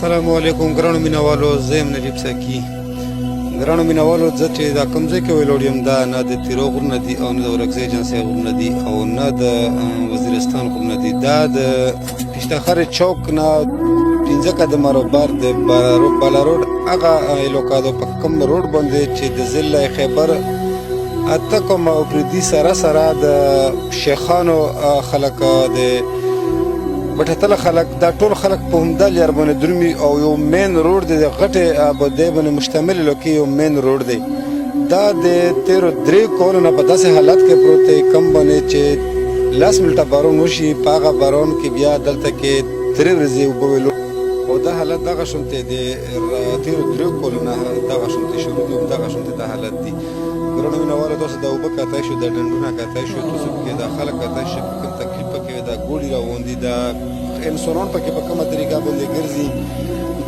السلام علیکم ګرانو مینوالو، زه یم نجیب ساقي. ګرانو مینوالو، زه چې دا کوم ځای کې ویلوړ یم دا نه د تیرو غرونه دي او نه د ورکزۍ جنسۍ غرونه دي او نه د وزیرستان غرونه دي. دا د پشتخر چوک نه 15 قدمه روبار د بالا روډ هغه الوکادو په کوم روډ باندې چې د ضلع خیبر اته کومه اپریدي سره د شیخانو خلک د بټتله خلک دا ټول خلک په همدا لار باندې درومي او یو مین روډ دی د غټې آبادۍ باندې مشتمل لوکي یو مین روډ دی. دا د تیرو 3 کلونو په داسې حالت کې پروت دی کم باندې چې 10 منټه بارون وشي په هغه بارون کې بیا دلته کې 3 ورځې اوبه ویلو او دا حالت دغه شونتې دی. تیرو 3 کلونو دغه شونتې شروع دي دغه شونتې دا حالت دی. ګرانو مینوالو، تاسو د اوبه کاتی شو، د ډنډونه کاتی شو، تاسو پکې دا خلک کاتی شو، په کوم تکلیف پکې دا ګوډي روان دي، دا انسانان پکې په کومه طریقه باندې ګرځي.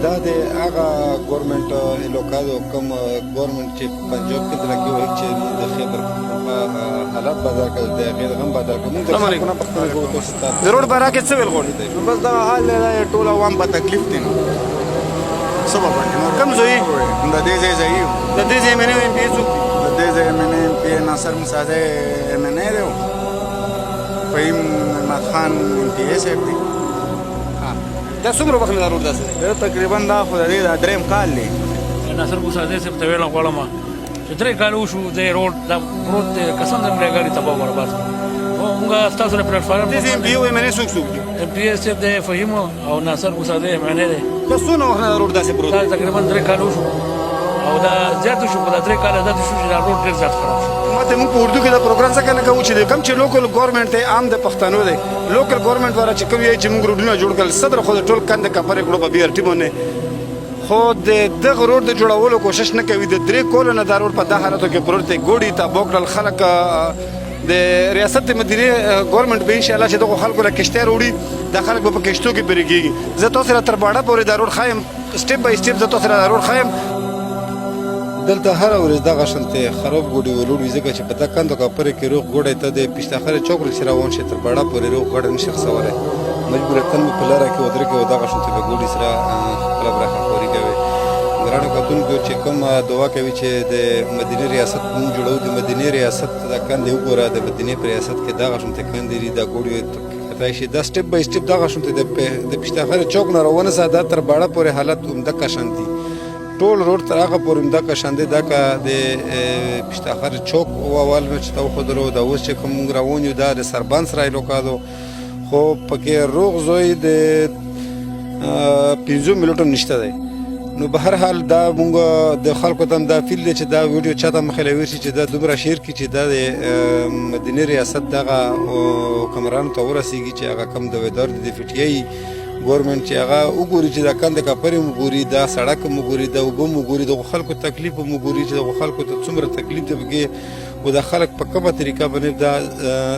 دا د هغه ګورنمنټ الوکادو کوم ګورنمنټ چې پنجاب کې دلته وایي چې د خیبر حالات بدل کړل دی، غیر غم بدل کړل. موږ څنګه په خپل ګوتو ستاسو د روډ بارا کې څه ویل غوړي دی؟ بس دا حال دی ټول عوام په تکلیف دي. سبب باندې کم زوی د دې ځای د دې ځای منه ایم پی څوک د دې ځای منه ایم پی ناصر مساعده منه دی، فهیم احمد خان ایم پی صاحب دی. دا څومره وخت نه روډ داسې دی؟ تقریبا دا خو د دې دریم کال دی. ناصر مساعده صاحب ته ویل غواړم چې 3 کال وشو د روډ دا پروت دی، قسم دې مړه غاړي تباہ برباد موږ تاسو سره پلیټفارم دې ایم پی منه څوک دي؟ ایم پی صاحب د فهیم او ناصر مساعده منه دی. تاسو نو وخت نه روډ داسې پروت دا تقریبا 3 کال وشو او دا زیات شو په 3 کال زیات شو چې دا روډ ډیر زیات خراب شو. ماته موږ په اردو کې دا پروګرام څنګه نه کوو چې کوم چې لوکل ګورنمنت ته عام د پښتنو دی، لوکل ګورنمنت ورا چې کوم یې چې موږ روډونه جوړ کړل صدر خو ټول کنده کفر کړو په بي ار ټي باندې، خو دغه روډ د جوړولو کوشش نه کوي. د 3 کلونو دا روډ په دا حالتو کې پروت دی. ګوډي ته بوکړل خلک د ریاست مدیریت ګورنمنت به ان شاء الله چې دغه خلکو له کشته وروړي د خلک په کشتو کې پرېږي. زه تاسو سره تر باډه پورې دا روډ خایم، سټیپ بای سټیپ زه تاسو سره دا روډ خایم. دلته هر ورځ دغه شانتې خراب ګوډي ولوړي ځکه چې په دا کندو کپرې کې روغ ګوډی ته د پشتخر چوک چې روان شي تر باډه پورې روغ ګوډی نشي خسولی، مجبورتن مې په لاره کې ودرېږي او دغه شانتې په ګوډي سره خپله برخه خوري کوي. ګرانو کتونکو چې کومه دعا کوي چې د مدینې ریاست موږ جوړو، د مدینې ریاست دا کندې وګوره، د مدینې په ریاست کې دغه شانتې کندې دي، دا ګوډي کتای شي. دا سټیپ بای سټیپ دغه شانتې د پشتخر چوک نه روانه سه دا تر باډه پورې حالت همدغه شان دي. ټول روډ تر هغه پورې همدغه شان دی. دا که د پشتخر چوک اول مې چې ته وښودلو، دا اوس چې کوم روان یو دا د سربند سره الوکادو، خو پکې روغ زوی د 15 منټو نشته دی. نو به هر حال دا مونږ د خلکو ته هم دا فیل دی چې دا ویډیو چاته مخې له ورشي چې دا دومره شیر کړي چې دا د مدینې ریاست دغه حکمرانو ته ورسېږي چې هغه کم دویدار دي د پي ټي آی ګورنمنټ چې هغه وګوري چې دا کنده کپرې مو ګوري، دا سړک مو ګوري، دا اوبه مو ګوري، دغه خلکو تکلیف مو ګوري چې دغه خلکو ته څومره تکلیف دی پکې او دا خلک په کومه طریقه باندې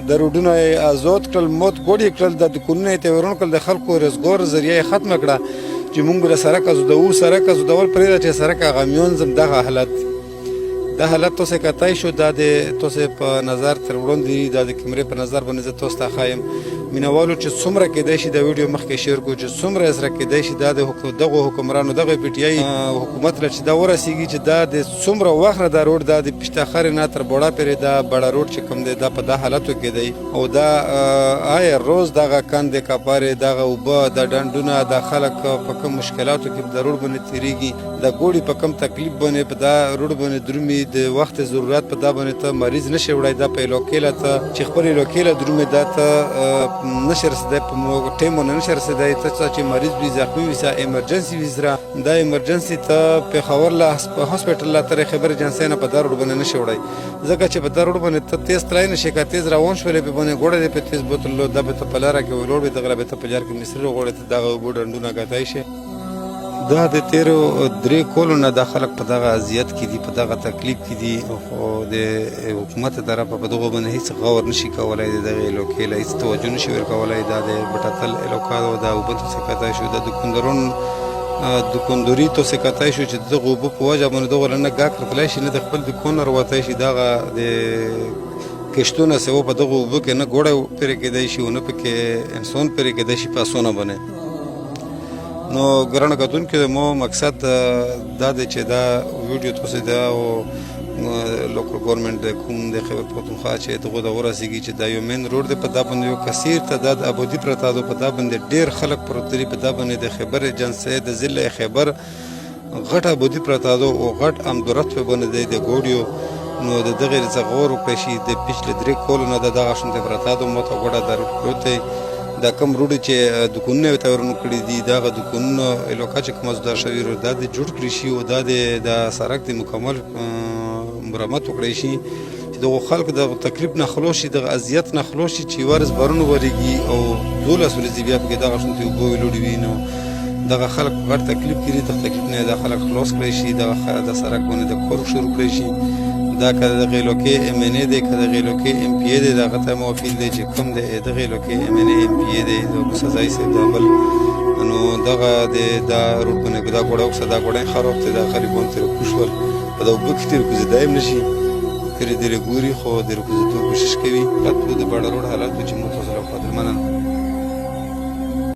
د روډونه یې آزاد کړل، موت ګوډې کړل، د دکانونه یې تورن کړل، د خلکو روزګار ذریعه یې ختمه کړه چې موږ له سړک ازودو ډول پرېږده چې سړک غمیون زم دغه حالت دا حالت تاسو کتای شو. دا د تاسو په نظر تر وړاندې دا د کیمرې په نظر باندې زه تاسو ته ښایم مینوالو چې څومره کېدای شي دا ویډیو مخکې شیر کړو چې څومره سره کېدای شي دا د دغه حکمرانو دغه پي ټي آی حکومت له چې دا ورسېږي چې دا د څومره وخت نه دا روډ دا د پشتخر نه تر بوډا پورې دا بړه روډ چې کوم دی دا په دا حالتو کې دی او دا آیا روز دغه کندې کپارې دغه اوبه د ډنډونه د خلک په کوم مشکلاتو کې د روډ باندې تېرېږي، د ګوډي په کوم تکلیف باندې په دا روډ باندې درومي، د وخت ضرورت په دا باندې ته مریض نشي وړی، دا په لوکیله ته چې خپل لوکیله درومي دا ته نشي رسېدی په ټیم باندې نشي رسېدی. ته چې مریض وي زخمي وي ایمرجنسي وي سره دا ایمرجنسي ته پېښور له هاسپټل له تر خیبر جنسۍ نه په دا روډ باندې نشي وړی ځکه چې په دا روډ باندې ته تیز تلای نشي، که تیز روان شولې په باندې ګوډه دې په تیز بوتلو دا به ته په لاره کې ولاړ وي، دغه به ته په لار کې مصري غوړې ته دغه اوبه ډنډونه کتای شي. دا د تیرو 3 کلونو دا خلک په دغه اذیت کې دي، په دغه تکلیف کې دي، خو د حکومت طرفه په دغه باندې هیڅ غور نشي کولی، د دغه لوکیله هیڅ توجه نشي ورکولی. دا د بټتل الوکادو دا اوبه ته کتای شو، د دکانداري ته کتای شو چې دغه اوبه په وجه باندې دغه نه ګاک راتلی شي، نه د خپل دکان نه راوتی شي، دغه د کشتونه سوه په دغه اوبه کې نه ګوډی پرې کېدی شي او نه پکې انسان پرې کېدی شي په اسانه باندې. نو ګرانو کتونکو مو مقصد دا دی چې دا ویډیو تاسو دا او لوکل ګورنمنټ د کوم د خیبر پختونخوا چې دغه د ورسیږي چې دا یو مین روډ دی په دا باندې یو کثیر تعداد آبادي پرته ده په دا باندې ډېر خلک پروت دي په دا باندې د خیبر ایجنسۍ د ضلع خیبر غټ آبادي پرته ده او غټ امدورت په باندې دی د ګوډیو نو د دغه څخه غور وکړي شي د پچله درې کولونه د دغه شونته پرته ده مو ته غوډه در پروت دی دا کم روډ چې دکانونه ته ورنو کړی دي دغه دکانونه الوکا چې کوم زده شوی رو د جوړ کړی شي او د سړک د مکمل مرمت وکړی شي چې د خلکو د تکلیف نه خلاص شي د اذیت نه خلاص شي چې ورز برونو وريږي او 12 ورځې بیا په دغه شونته وبو ویلوړي وینو دغه خلک غټ تکلیف کړي د تکلیف نه د خلک خلاص کړی شي د سړک باندې د کور شروع کړی شي دا کله د غیلو کې ام ان ای دی کله غیلو کې ام پی ای دی دغه ته موافق دی چې کوم د غیلو کې ام ان ای ام پی ای دی د سزای سي دا بل نو دغه د دا روډ باندې دا ګوډه صدا ګوډه خراب ته د غریبون تر کوشور په دا وبکتر کو زدایم نشي کړي د ګوري خو د کوزتو کوشش کوي په د بڑا روډ حالات چې مو تاسو له خاطر مننه